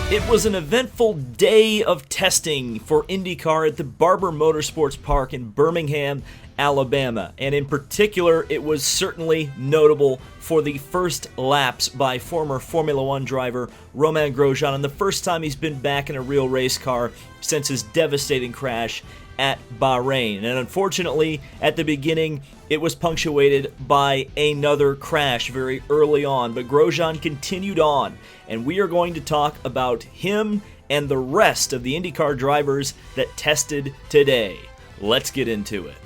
It was an eventful day of testing for IndyCar at the Barber Motorsports Park in Birmingham, Alabama. And in particular, it was certainly notable for the first laps by former Formula One driver Romain Grosjean, and the first time he's been back in a real race car since his devastating crash at Bahrain. And unfortunately, at the beginning, it was punctuated by another crash very early on, but Grosjean continued on, and we are going to talk about him and the rest of the IndyCar drivers that tested today. Let's get into it.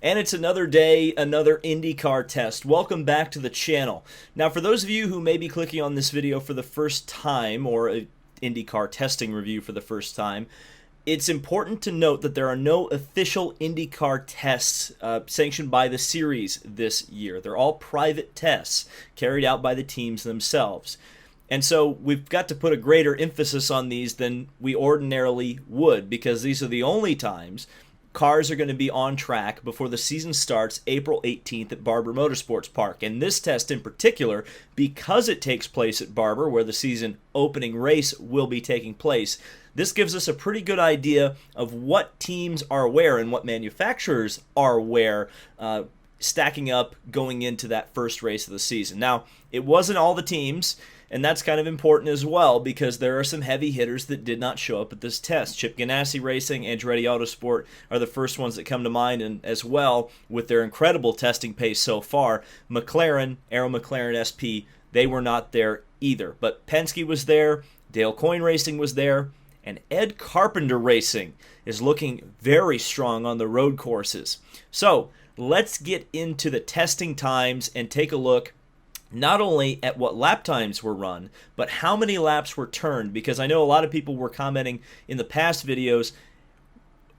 And it's another day, another IndyCar test. Welcome back to the channel. Now, for those of you who may be clicking on this video for the first time, or a IndyCar testing review for the first time, it's important to note that there are no official IndyCar tests sanctioned by the series this year. They're all private tests carried out by the teams themselves. And so we've got to put a greater emphasis on these than we ordinarily would, because these are the only times cars are going to be on track before the season starts April 18th at Barber Motorsports Park. And this test in particular, because it takes place at Barber, where the season opening race will be taking place, this gives us a pretty good idea of what teams are where and what manufacturers are where, stacking up going into that first race of the season. Now, it wasn't all the teams, and that's kind of important as well, because there are some heavy hitters that did not show up at this test. Chip Ganassi Racing, Andretti Autosport are the first ones that come to mind, and as well, with their incredible testing pace so far, McLaren, Arrow McLaren SP, they were not there either. But Penske was there, Dale Coyne Racing was there, and Ed Carpenter Racing is looking very strong on the road courses. So let's get into the testing times and take a look not only at what lap times were run, but how many laps were turned, because I know a lot of people were commenting in the past videos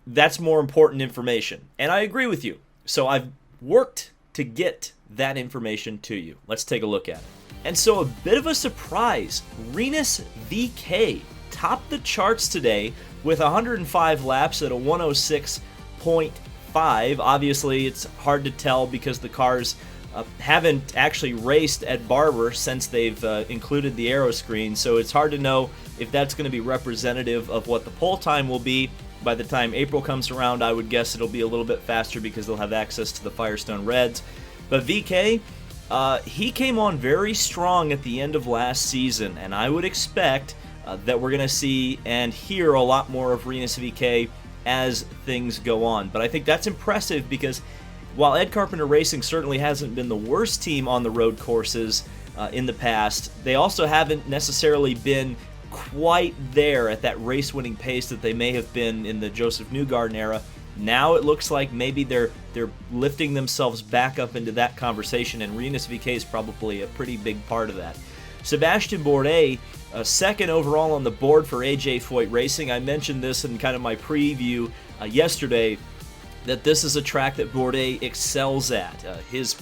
that's more important information, and I agree with you. So I've worked to get that information to you. Let's take a look at it. And so a bit of a surprise, Rinus VeeKay topped the charts today with 105 laps at a 106.5. Obviously, it's hard to tell because the cars haven't actually raced at Barber since they've included the aero screen, so it's hard to know if that's going to be representative of what the pole time will be. By the time April comes around, I would guess it'll be a little bit faster because they'll have access to the Firestone Reds. But VeeKay, he came on very strong at the end of last season, and I would expect that we're going to see and hear a lot more of Rinus VeeKay as things go on. But I think that's impressive because while Ed Carpenter Racing certainly hasn't been the worst team on the road courses in the past, they also haven't necessarily been quite there at that race-winning pace that they may have been in the Joseph Newgarden era. Now it looks like maybe they're lifting themselves back up into that conversation, and Rinus VeeKay is probably a pretty big part of that. Sebastian Bourdais, second overall on the board for AJ Foyt Racing. I mentioned this in kind of my preview yesterday, that this is a track that Bourdais excels at.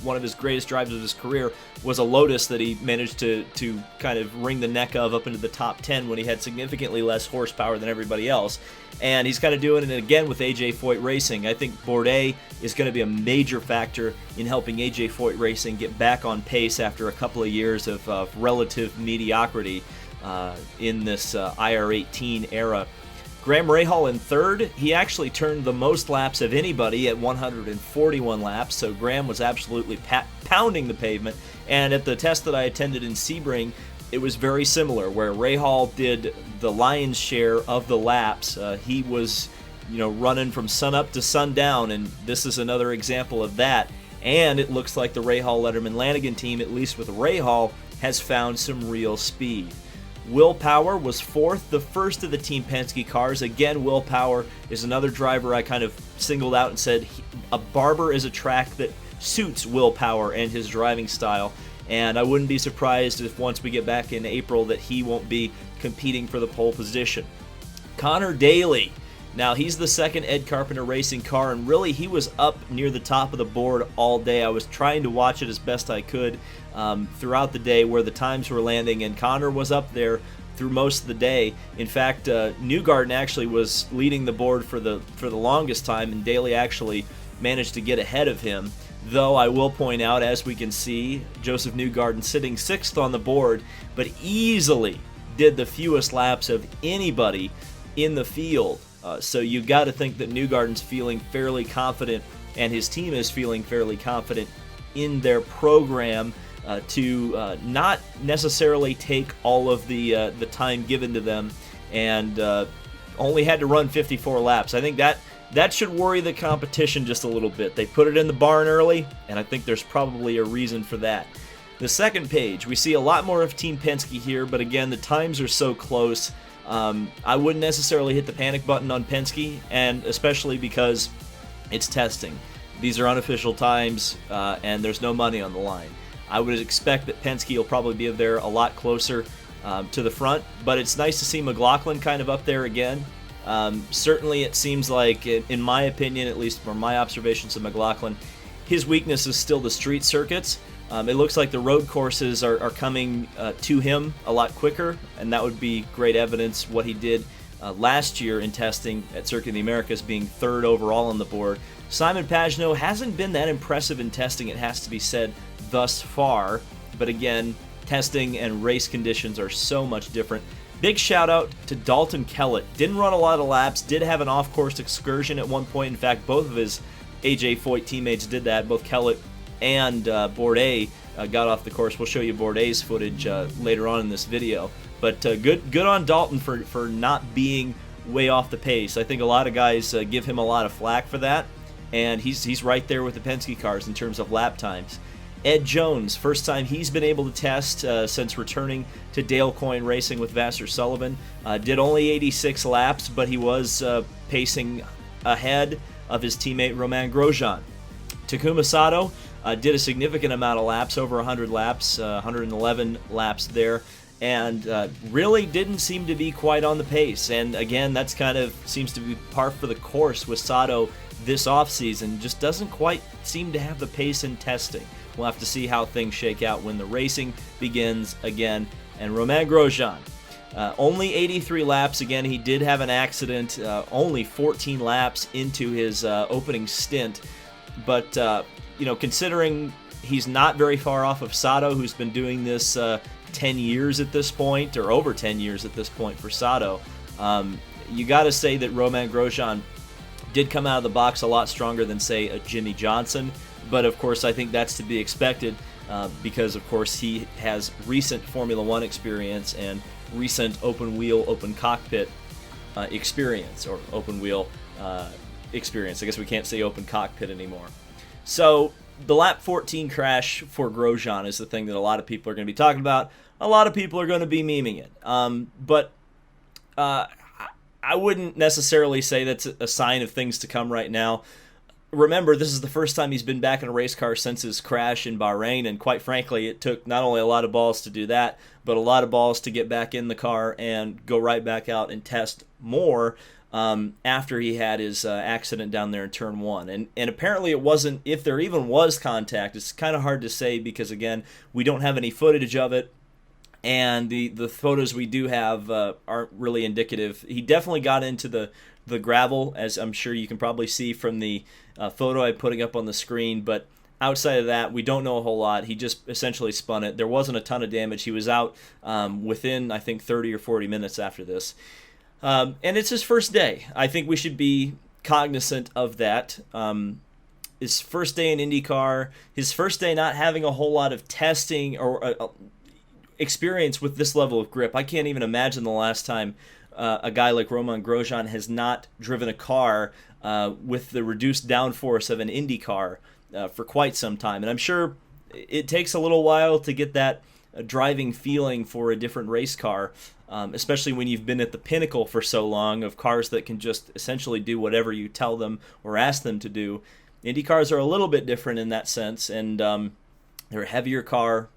One of his greatest drives of his career was a Lotus that he managed to kind of wring the neck of up into the top 10 when he had significantly less horsepower than everybody else. And he's kind of doing it again with AJ Foyt Racing. I think Bourdais is going to be a major factor in helping AJ Foyt Racing get back on pace after a couple of years of relative mediocrity in this IR18 era. Graham Rahal in third. He actually turned the most laps of anybody at 141 laps, so Graham was absolutely pounding the pavement. And at the test that I attended in Sebring, it was very similar, where Rahal did the lion's share of the laps. He was, running from sun up to sundown, and this is another example of that. And it looks like the Rahal Letterman Lanigan team, at least with Rahal, has found some real speed. Will Power was fourth, the first of the Team Penske cars. Again, Will Power is another driver I kind of singled out and said a Barber is a track that suits Will Power and his driving style, and I wouldn't be surprised if once we get back in April that he won't be competing for the pole position. Connor Daly. Now, he's the second Ed Carpenter Racing car, and really he was up near the top of the board all day. I was trying to watch it as best I could throughout the day where the times were landing, and Connor was up there through most of the day. In fact, Newgarden actually was leading the board for the longest time, and Daly actually managed to get ahead of him. Though I will point out, as we can see, Joseph Newgarden sitting 6th on the board, but easily did the fewest laps of anybody in the field. So you got to think that Newgarden's feeling fairly confident, and his team is feeling fairly confident in their program to not necessarily take all of the time given to them, and only had to run 54 laps. I think that should worry the competition just a little bit. They put it in the barn early, and I think there's probably a reason for that. The second page, we see a lot more of Team Penske here, but again, the times are so close. I wouldn't necessarily hit the panic button on Penske, and especially because it's testing. These are unofficial times, and there's no money on the line. I would expect that Penske will probably be there a lot closer to the front, but it's nice to see McLaughlin kind of up there again. Certainly it seems like, in my opinion, at least from my observations of McLaughlin, his weakness is still the street circuits. It looks like the road courses are coming to him a lot quicker, and that would be great evidence what he did last year in testing at Circuit of the Americas, being 3rd overall on the board. Simon Pagenaud hasn't been that impressive in testing, it has to be said, thus far, but again, testing and race conditions are so much different. Big shout out to Dalton Kellett. Didn't run a lot of laps, did have an off-course excursion at one point. In fact, both of his AJ Foyt teammates did that. Both Kellett and Bourdais got off the course. We'll show you Bourdais' footage later on in this video. But good on Dalton for not being way off the pace. I think a lot of guys give him a lot of flack for that, and he's right there with the Penske cars in terms of lap times. Ed Jones, first time he's been able to test since returning to Dale Coyne Racing with Vassar Sullivan. Did only 86 laps, but he was pacing ahead of his teammate Romain Grosjean. Takuma Sato did a significant amount of laps, over 100 laps, 111 laps there, and really didn't seem to be quite on the pace. And again, that's kind of seems to be par for the course with Sato this offseason. Just doesn't quite seem to have the pace in testing. We'll have to see how things shake out when the racing begins again. And Romain Grosjean, only 83 laps. Again, he did have an accident, only 14 laps into his opening stint. But, considering he's not very far off of Sato, who's been doing this 10 years at this point, or over 10 years at this point for Sato, you got to say that Romain Grosjean did come out of the box a lot stronger than, say, a Jimmy Johnson. But, of course, I think that's to be expected because, of course, he has recent Formula One experience and recent open-wheel, open cockpit experience, or open-wheel experience. I guess we can't say open cockpit anymore. So the lap 14 crash for Grosjean is the thing that a lot of people are going to be talking about. A lot of people are going to be memeing it. But I wouldn't necessarily say that's a sign of things to come right now. Remember, this is the first time he's been back in a race car since his crash in Bahrain, and quite frankly, it took not only a lot of balls to do that, but a lot of balls to get back in the car and go right back out and test more after he had his accident down there in Turn 1. And apparently it wasn't, if there even was contact, it's kind of hard to say because, again, we don't have any footage of it, and the photos we do have aren't really indicative. He definitely got into the gravel, as I'm sure you can probably see from the photo I'm putting up on the screen, but outside of that, we don't know a whole lot. He just essentially spun it. There wasn't a ton of damage. He was out within, I think, 30 or 40 minutes after this. And it's his first day. I think we should be cognizant of that. His first day in IndyCar, his first day not having a whole lot of testing or experience with this level of grip. I can't even imagine the last time a guy like Romain Grosjean has not driven a car with the reduced downforce of an Indy car for quite some time. And I'm sure it takes a little while to get that driving feeling for a different race car, especially when you've been at the pinnacle for so long of cars that can just essentially do whatever you tell them or ask them to do. Indy cars are a little bit different in that sense, and they're a heavier car,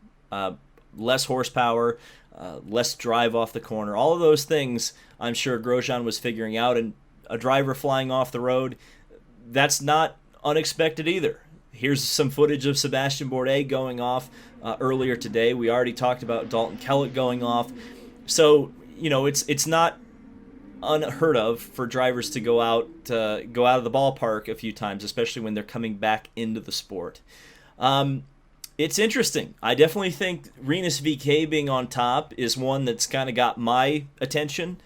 less horsepower, less drive off the corner. All of those things I'm sure Grosjean was figuring out, and a driver flying off the road, that's not unexpected either. Here's some footage of Sebastian Bourdais going off earlier today. We already talked about Dalton Kellett going off. So, it's not unheard of for drivers to go out of the ballpark a few times, especially when they're coming back into the sport. It's interesting. I definitely think Rinus VeeKay being on top is one that's kind of got my attention.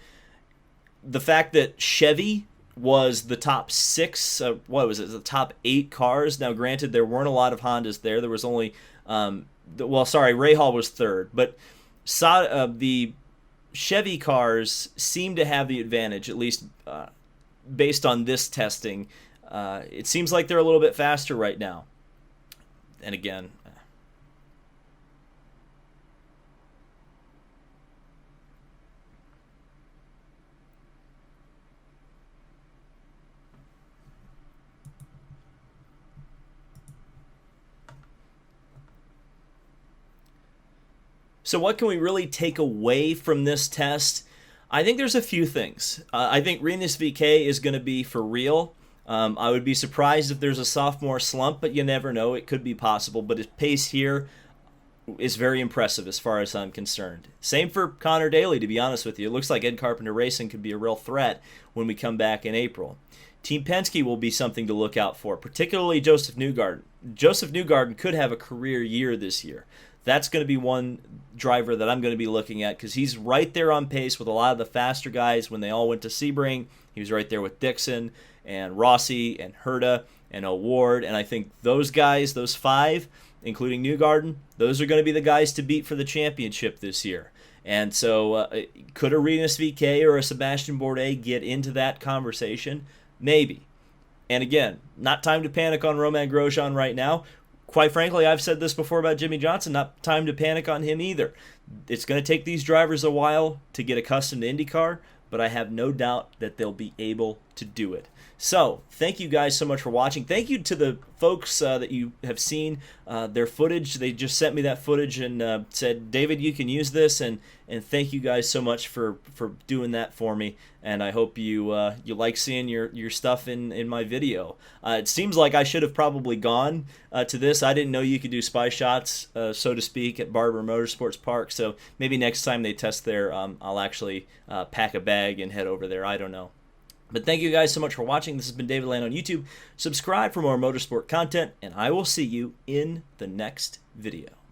The fact that Chevy was the top 6, the top 8 cars. Now, granted, there weren't a lot of Hondas there. There was only, Rahal was third, but the Chevy cars seem to have the advantage, at least based on this testing. It seems like they're a little bit faster right now. And again, so what can we really take away from this test? I think there's a few things. I think Rinus VeeKay is going to be for real. I would be surprised if there's a sophomore slump, but you never know. It could be possible. But his pace here is very impressive as far as I'm concerned. Same for Connor Daly, to be honest with you. It looks like Ed Carpenter Racing could be a real threat when we come back in April. Team Penske will be something to look out for, particularly Josef Newgarden. Josef Newgarden could have a career year this year. That's going to be one driver that I'm going to be looking at because he's right there on pace with a lot of the faster guys when they all went to Sebring. He was right there with Dixon and Rossi and Herta and O'Ward. And I think those guys, those 5, including Newgarden, those are going to be the guys to beat for the championship this year. And so could a Rinus VeeKay or a Sebastian Bourdais get into that conversation? Maybe. And again, not time to panic on Romain Grosjean right now. Quite frankly, I've said this before about Jimmy Johnson, not time to panic on him either. It's going to take these drivers a while to get accustomed to IndyCar, but I have no doubt that they'll be able to do it. So, thank you guys so much for watching. Thank you to the folks that you have seen their footage. They just sent me that footage and said, David, you can use this, and thank you guys so much for doing that for me. And I hope you like seeing your stuff in my video. It seems like I should have probably gone to this. I didn't know you could do spy shots, so to speak, at Barber Motorsports Park. So maybe next time they test there, I'll actually pack a bag and head over there. I don't know. But thank you guys so much for watching. This has been David Land on YouTube. Subscribe for more motorsport content, and I will see you in the next video.